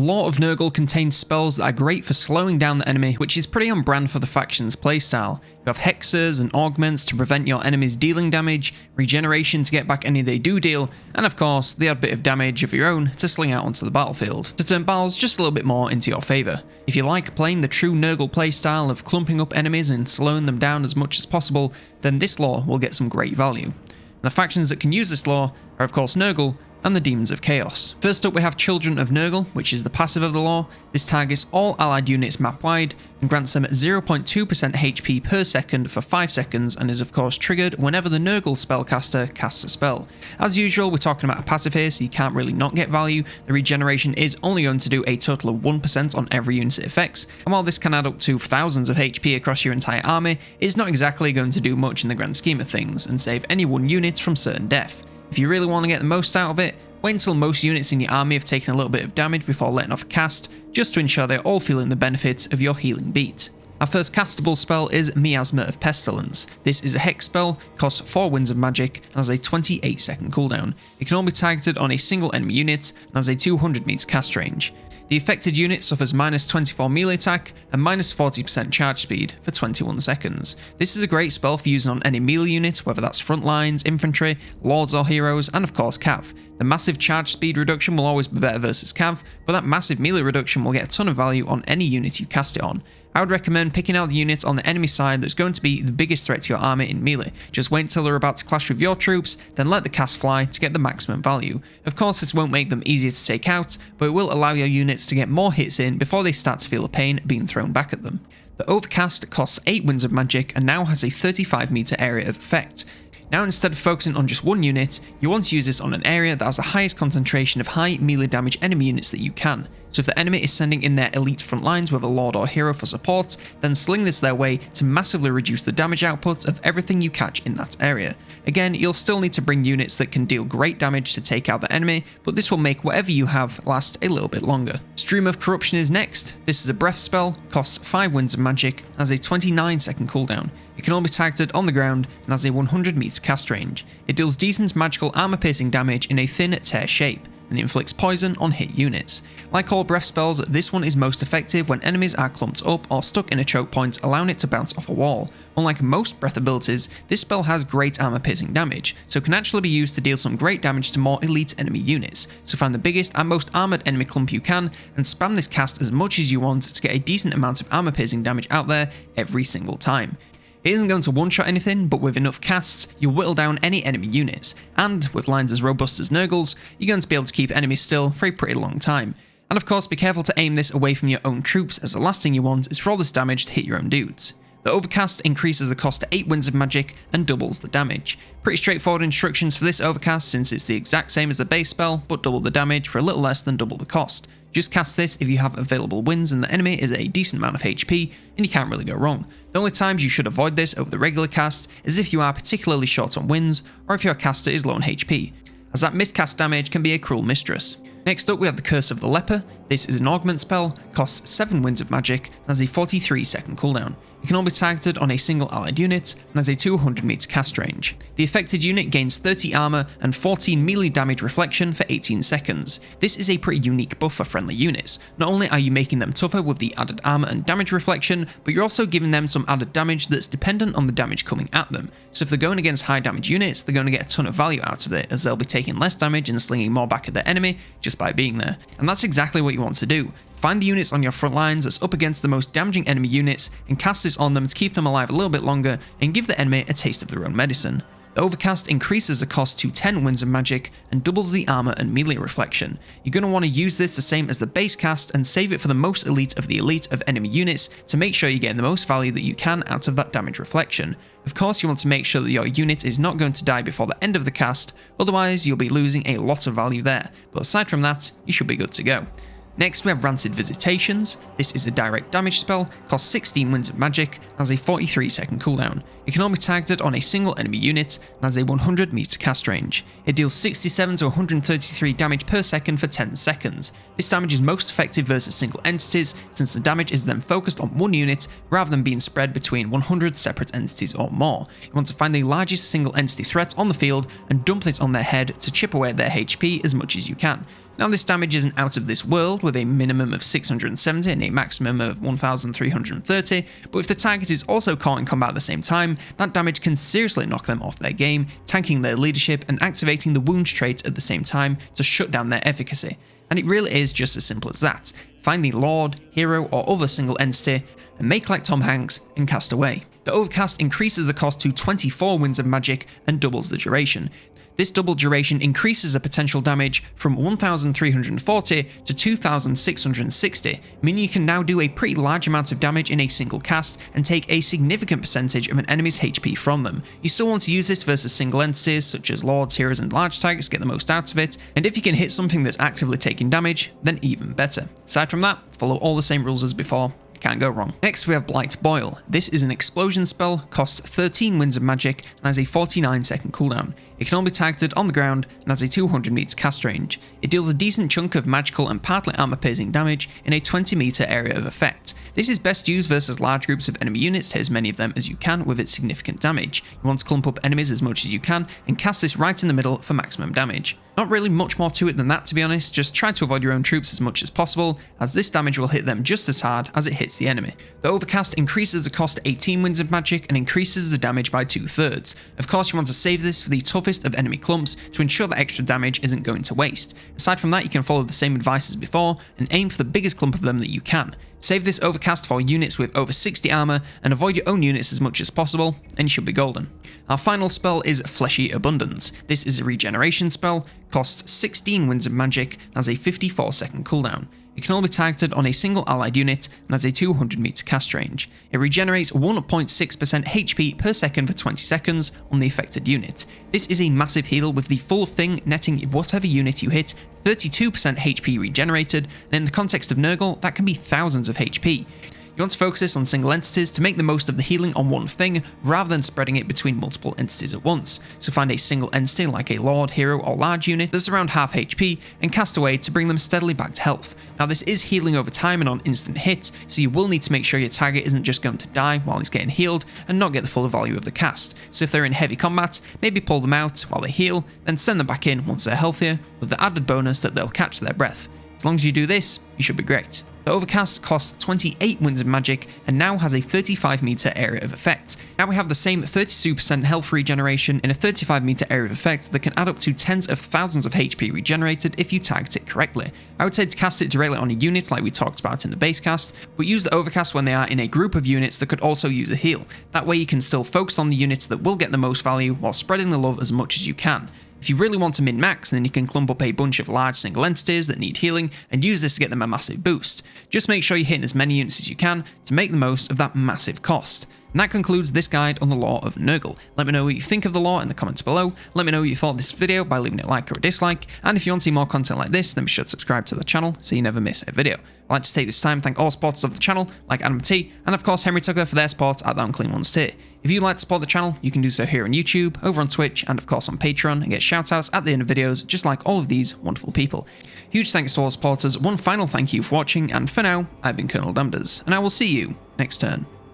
Lore of Nurgle contains spells that are great for slowing down the enemy, which is pretty on brand for the faction's playstyle. You have hexers and augments to prevent your enemies dealing damage, regeneration to get back any they do deal, and of course the odd bit of damage of your own to sling out onto the battlefield, to turn battles just a little bit more into your favour. If you like playing the true Nurgle playstyle of clumping up enemies and slowing them down as much as possible, then this lore will get some great value. And the factions that can use this lore are of course Nurgle and the Demons of Chaos. First up we have Children of Nurgle, which is the passive of the lore. This targets all allied units map wide and grants them 0.2% HP per second for 5 seconds, and is of course triggered whenever the Nurgle spellcaster casts a spell. As usual, we're talking about a passive here, so you can't really not get value. The regeneration is only going to do a total of 1% on every unit it affects, and while this can add up to thousands of HP across your entire army, it's not exactly going to do much in the grand scheme of things, and save any one unit from certain death. If you really want to get the most out of it, wait until most units in your army have taken a little bit of damage before letting off a cast, just to ensure they're all feeling the benefits of your healing beat. Our first castable spell is Miasma of Pestilence. This is a hex spell, costs 4 winds of magic, and has a 28-second cooldown. It can only be targeted on a single enemy unit, and has a 200 meter cast range. The affected unit suffers minus 24 melee attack and minus 40% charge speed for 21 seconds. This is a great spell for using on any melee unit, whether that's front lines, infantry, lords or heroes, and of course cav. The massive charge speed reduction will always be better versus cav, but that massive melee reduction will get a ton of value on any unit you cast it on. I would recommend picking out the unit on the enemy side that's going to be the biggest threat to your army in melee. Just wait until they're about to clash with your troops, then let the cast fly to get the maximum value. Of course this won't make them easier to take out, but it will allow your units to get more hits in before they start to feel the pain being thrown back at them. The Overcast costs 8 winds of magic and now has a 35 meter area of effect. Now instead of focusing on just one unit, you want to use this on an area that has the highest concentration of high melee damage enemy units that you can. So if the enemy is sending in their elite front lines with a lord or hero for support, then sling this their way to massively reduce the damage output of everything you catch in that area. Again, you'll still need to bring units that can deal great damage to take out the enemy, but this will make whatever you have last a little bit longer. Stream of Corruption is next. This is a breath spell, costs 5 winds of magic, and has a 29-second cooldown. It can only be targeted on the ground and has a 100 meter cast range. It deals decent magical armor piercing damage in a thin tear shape, and inflicts poison on hit units. Like all breath spells, this one is most effective when enemies are clumped up or stuck in a choke point, allowing it to bounce off a wall. Unlike most breath abilities, this spell has great armor piercing damage, so can actually be used to deal some great damage to more elite enemy units. So find the biggest and most armored enemy clump you can, and spam this cast as much as you want to get a decent amount of armor piercing damage out there every single time. It isn't going to one-shot anything, but with enough casts, you'll whittle down any enemy units, and with lines as robust as Nurgle's, you're going to be able to keep enemies still for a pretty long time. And of course, be careful to aim this away from your own troops, as the last thing you want is for all this damage to hit your own dudes. The Overcast increases the cost to 8 winds of magic and doubles the damage. Pretty straightforward instructions for this Overcast, since it's the exact same as the base spell, but double the damage for a little less than double the cost. Just cast this if you have available winds and the enemy is a decent amount of HP, and you can't really go wrong. The only times you should avoid this over the regular cast is if you are particularly short on winds, or if your caster is low on HP, as that miscast damage can be a cruel mistress. Next up we have the Curse of the Leper. This is an augment spell, costs 7 winds of magic, and has a 43-second cooldown. It can only be targeted on a single allied unit, and has a 200 meter cast range. The affected unit gains 30 armor and 14 melee damage reflection for 18 seconds. This is a pretty unique buff for friendly units. Not only are you making them tougher with the added armor and damage reflection, but you're also giving them some added damage that's dependent on the damage coming at them. So if they're going against high damage units, they're going to get a ton of value out of it, as they'll be taking less damage and slinging more back at their enemy just by being there. And that's exactly what you want to do. Find the units on your front lines that's up against the most damaging enemy units and cast this on them to keep them alive a little bit longer and give the enemy a taste of their own medicine. The Overcast increases the cost to 10 winds of magic and doubles the armor and melee reflection. You're going to want to use this the same as the base cast and save it for the most elite of the elite of enemy units to make sure you're getting the most value that you can out of that damage reflection. Of course, you want to make sure that your unit is not going to die before the end of the cast, otherwise you'll be losing a lot of value there, but aside from that, you should be good to go. Next we have Ranted Visitations. This is a direct damage spell, costs 16 winds of magic, and has a 43-second cooldown. It can only be targeted on a single enemy unit, and has a 100 meter cast range. It deals 67 to 133 damage per second for 10 seconds. This damage is most effective versus single entities, since the damage is then focused on one unit rather than being spread between 100 separate entities or more. You want to find the largest single entity threat on the field and dump it on their head to chip away at their HP as much as you can. Now this damage isn't out of this world with a minimum of 670 and a maximum of 1330, but if the target is also caught in combat at the same time, that damage can seriously knock them off their game, tanking their leadership and activating the wound trait at the same time to shut down their efficacy. And it really is just as simple as that. Find the Lord, Hero or other single entity and make like Tom Hanks and cast away. The Overcast increases the cost to 24 winds of magic and doubles the duration. This double duration increases the potential damage from 1340 to 2660, meaning you can now do a pretty large amount of damage in a single cast and take a significant percentage of an enemy's HP from them. You still want to use this versus single entities such as lords, heroes and large targets to get the most out of it, and if you can hit something that's actively taking damage, then even better. Aside from that, follow all the same rules as before. Can't go wrong. Next we have Blight Boil. This is an explosion spell, costs 13 winds of magic and has a 49-second cooldown. It can only be targeted on the ground and has a 200 meter cast range. It deals a decent chunk of magical and partly armor piercing damage in a 20 meter area of effect. This is best used versus large groups of enemy units to hit as many of them as you can with its significant damage. You want to clump up enemies as much as you can and cast this right in the middle for maximum damage. Not really much more to it than that, to be honest, just try to avoid your own troops as much as possible, as this damage will hit them just as hard as it hits the enemy. The Overcast increases the cost to 18 winds of magic and increases the damage by 2/3. Of course you want to save this for the toughest of enemy clumps to ensure that extra damage isn't going to waste. Aside from that, you can follow the same advice as before and aim for the biggest clump of them that you can. Save this Overcast for units with over 60 armor and avoid your own units as much as possible and you should be golden. Our final spell is Fleshy Abundance. This is a regeneration spell, costs 16 winds of magic and has a 54-second cooldown. It can only be targeted on a single allied unit and has a 200 meter cast range. It regenerates 1.6% HP per second for 20 seconds on the affected unit. This is a massive heal with the full thing netting whatever unit you hit 32% HP regenerated, and in the context of Nurgle, that can be thousands of HP. You want to focus this on single entities to make the most of the healing on one thing, rather than spreading it between multiple entities at once. So find a single entity like a Lord, Hero or large unit that's around half HP and cast away to bring them steadily back to health. Now this is healing over time and on instant hit, so you will need to make sure your target isn't just going to die while he's getting healed and not get the full value of the cast. So if they're in heavy combat, maybe pull them out while they heal, then send them back in once they're healthier, with the added bonus that they'll catch their breath. As long as you do this, you should be great. The Overcast costs 28 winds of magic and now has a 35 meter area of effect. Now we have the same 32% health regeneration in a 35 meter area of effect that can add up to tens of thousands of HP regenerated if you target it correctly. I would say to cast it directly on a unit like we talked about in the base cast, but use the Overcast when they are in a group of units that could also use a heal. That way you can still focus on the units that will get the most value while spreading the love as much as you can. If you really want to min-max, then you can clump up a bunch of large single entities that need healing and use this to get them a massive boost. Just make sure you're hitting as many units as you can to make the most of that massive cost. And that concludes this guide on the lore of Nurgle. Let me know what you think of the lore in the comments below, let me know what you thought of this video by leaving a like or a dislike, and if you want to see more content like this, then be sure to subscribe to the channel so you never miss a video. I'd like to take this time to thank all supporters of the channel, like Adam T, and of course Henry Tucker for their support at the Unclean Ones tier. If you'd like to support the channel, you can do so here on YouTube, over on Twitch, and of course on Patreon, and get shoutouts at the end of videos, just like all of these wonderful people. Huge thanks to all supporters, one final thank you for watching, and for now, I've been COLONELDAMNEDERS, and I will see you next turn.